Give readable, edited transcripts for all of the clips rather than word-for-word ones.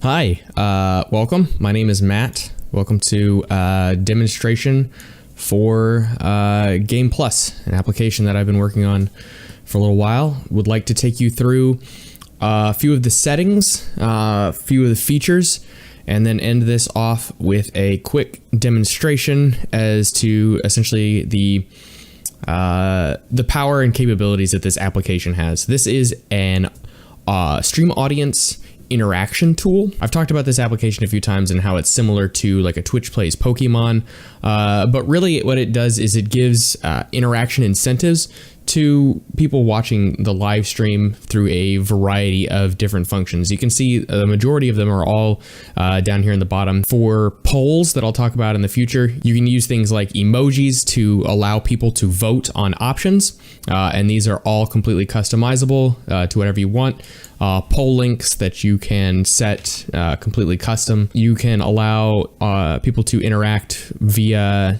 Hi, welcome. My name is Matt. Welcome to a demonstration for Game Plus, an application that I've been working on for a little while. Would like to take you through a few of the settings, a few of the features, and then end this off with a quick demonstration as to essentially the power and capabilities that this application has. This is an stream audience interaction tool. I've talked about this application a few times and how it's similar to like a Twitch Plays Pokemon, but really what it does is it gives interaction incentives to people watching the live stream through a variety of different functions. You can see the majority of them are all down here in the bottom. For polls that I'll talk about in the future, you can use things like emojis to allow people to vote on options, and these are all completely customizable to whatever you want. Poll links that you can set completely custom. You can allow people to interact via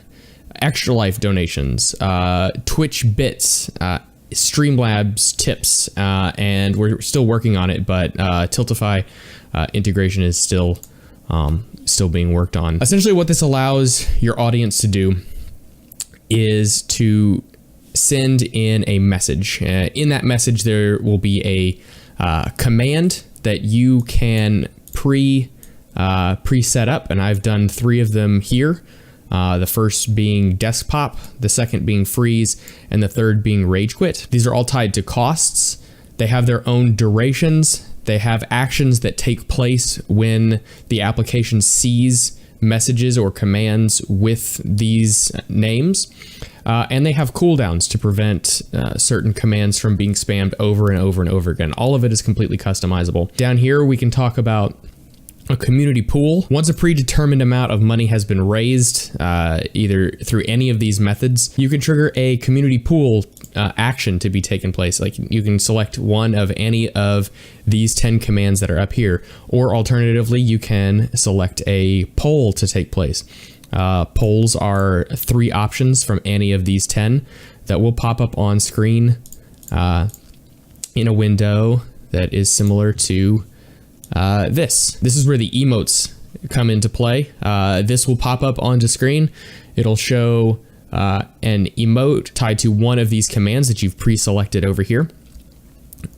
Extra Life donations, Twitch bits, Streamlabs tips, and we're still working on it, but Tiltify integration is still being worked on. Essentially what this allows your audience to do is to send in a message. In that message there will be a command that you can pre-set up, and I've done 3 of them here. The first being desk pop, the second being freeze, and the third being rage quit. These are all tied to costs. They have their own durations. They have actions that take place when the application sees messages or commands with these names. And they have cooldowns to prevent certain commands from being spammed over and over and over again. All of it is completely customizable. Down here, we can talk about a community pool. Once a predetermined amount of money has been raised, either through any of these methods, you can trigger a community pool action to be taken place. Like you can select one of any of these 10 commands that are up here, or alternatively, you can select a poll to take place. Polls are 3 options from any of these 10 that will pop up on screen in a window that is similar to this. This is where the emotes come into play. This will pop up onto screen. It'll show an emote tied to one of these commands that you've pre-selected over here.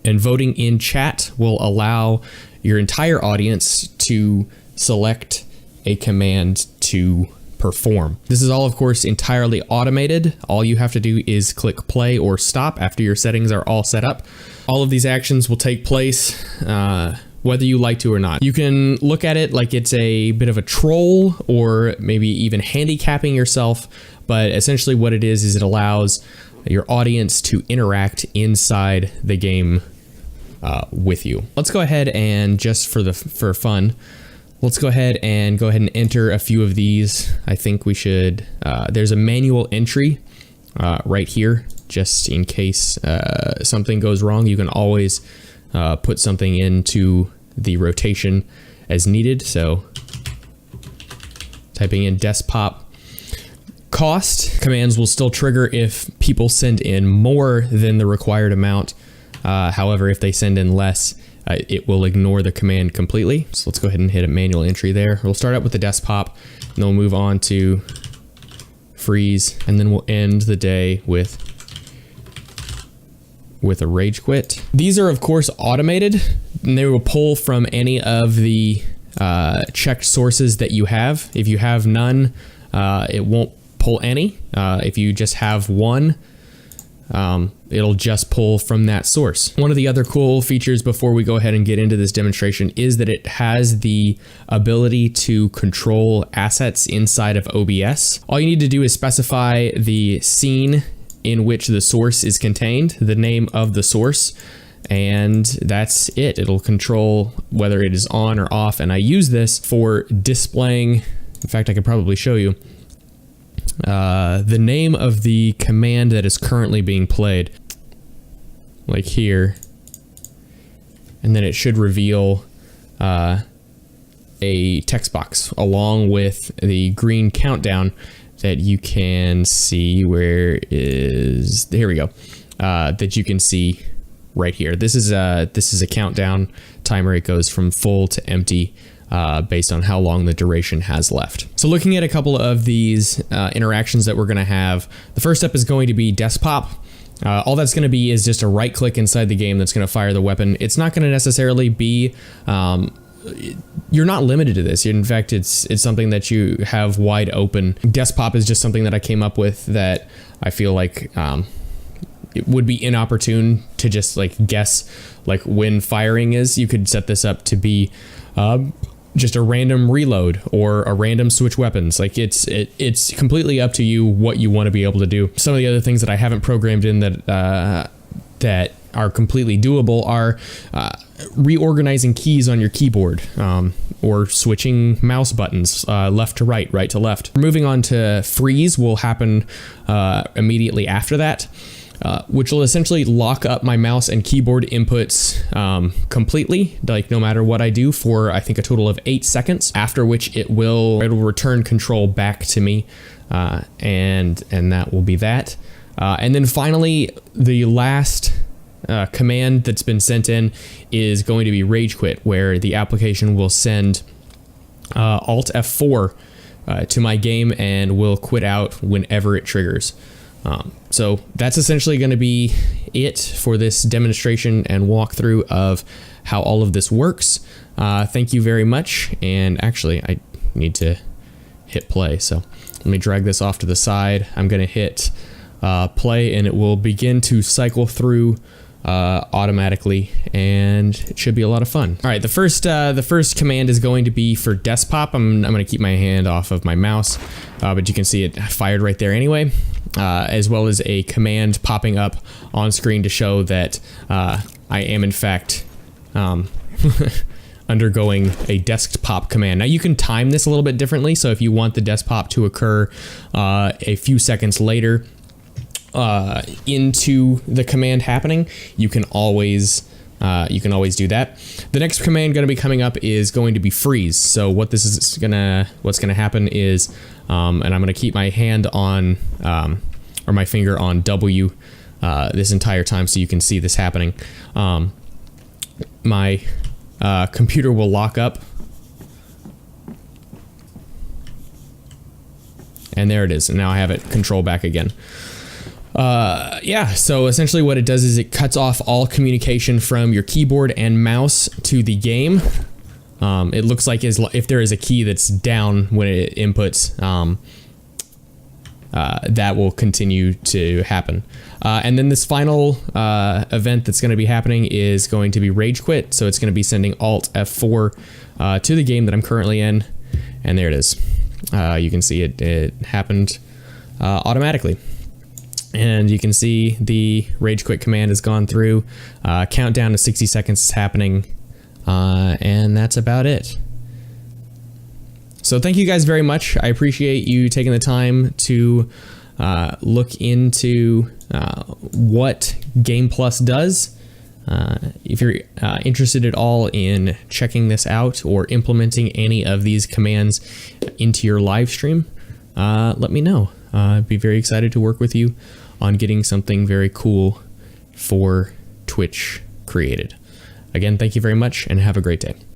And voting in chat will allow your entire audience to select a command to perform. This is all, of course, entirely automated. All you have to do is click play or stop after your settings are all set up. All of these actions will take place whether you like to or not. You can look at it like it's a bit of a troll or maybe even handicapping yourself, but essentially what it is it allows your audience to interact inside the game with you. Let's go ahead and just for fun, let's go ahead and enter a few of these. I think we should, there's a manual entry right here, just in case something goes wrong. You can always put something into the rotation as needed. So typing in desk pop. Cost commands will still trigger if people send in more than the required amount. However, if they send in less, it will ignore the command completely. So let's go ahead and hit a manual entry there. We'll start out with the desk pop, and then we'll move on to freeze, and then we'll end the day with a rage quit. These are of course automated, and they will pull from any of the checked sources that you have. If you have none, it won't pull any. If you just have one, it'll just pull from that source. One of the other cool features before we go ahead and get into this demonstration is that it has the ability to control assets inside of OBS. All you need to do is specify the scene in which the source is contained, the name of the source, and that's it. It'll control whether it is on or off, and I use this for displaying, in fact I could probably show you, the name of the command that is currently being played, like here, and then it should reveal a text box along with the green countdown that you can see. Where is, here we go, that you can see right here. This is a countdown timer. It goes from full to empty based on how long the duration has left. So looking at a couple of these interactions that we're going to have, the first step is going to be desk pop. All that's going to be is just a right click inside the game that's going to fire the weapon. It's not going to necessarily be, you're not limited to this. In fact, it's something that you have wide open. Desk pop is just something that I came up with that I feel like it would be inopportune to just like guess like when firing is. You could set this up to be just a random reload or a random switch weapons. Like it's completely up to you what you want to be able to do. Some of the other things that I haven't programmed in that that are completely doable are reorganizing keys on your keyboard, or switching mouse buttons left to right, right to left. Moving on to freeze will happen immediately after that. Which will essentially lock up my mouse and keyboard inputs completely, like no matter what I do, for I think a total of 8 seconds, after which it will return control back to me, and that will be that. And then finally, the last command that's been sent in is going to be rage quit, where the application will send Alt F4 to my game and will quit out whenever it triggers. So that's essentially going to be it for this demonstration and walkthrough of how all of this works. Thank you very much. And actually, I need to hit play. So let me drag this off to the side. I'm going to hit play, and it will begin to cycle through automatically, and it should be a lot of fun. All right, the first command is going to be for desk pop. I'm going to keep my hand off of my mouse, but you can see it fired right there anyway. As well as a command popping up on screen to show that I am in fact undergoing a desk pop command. Now you can time this a little bit differently, so if you want the desk pop to occur a few seconds later into the command happening, you can always do that. The next command going to be coming up is going to be freeze. So what's gonna happen is, and I'm gonna keep my hand on, or my finger on W this entire time so you can see this happening. My computer will lock up. And there it is. And now I have it control back again. Yeah, so essentially what it does is it cuts off all communication from your keyboard and mouse to the game. It looks like if there is a key that's down when it inputs, that will continue to happen. And then this final event that's going to be happening is going to be rage quit. So it's going to be sending Alt F4 to the game that I'm currently in. And there it is. You can see it happened automatically. And you can see the rage quit command has gone through. Countdown to 60 seconds is happening. And that's about it. So thank you guys very much. I appreciate you taking the time to look into what Game Plus does. If you're interested at all in checking this out or implementing any of these commands into your live stream, let me know. I'd be very excited to work with you on getting something very cool for Twitch created. Again, thank you very much and have a great day.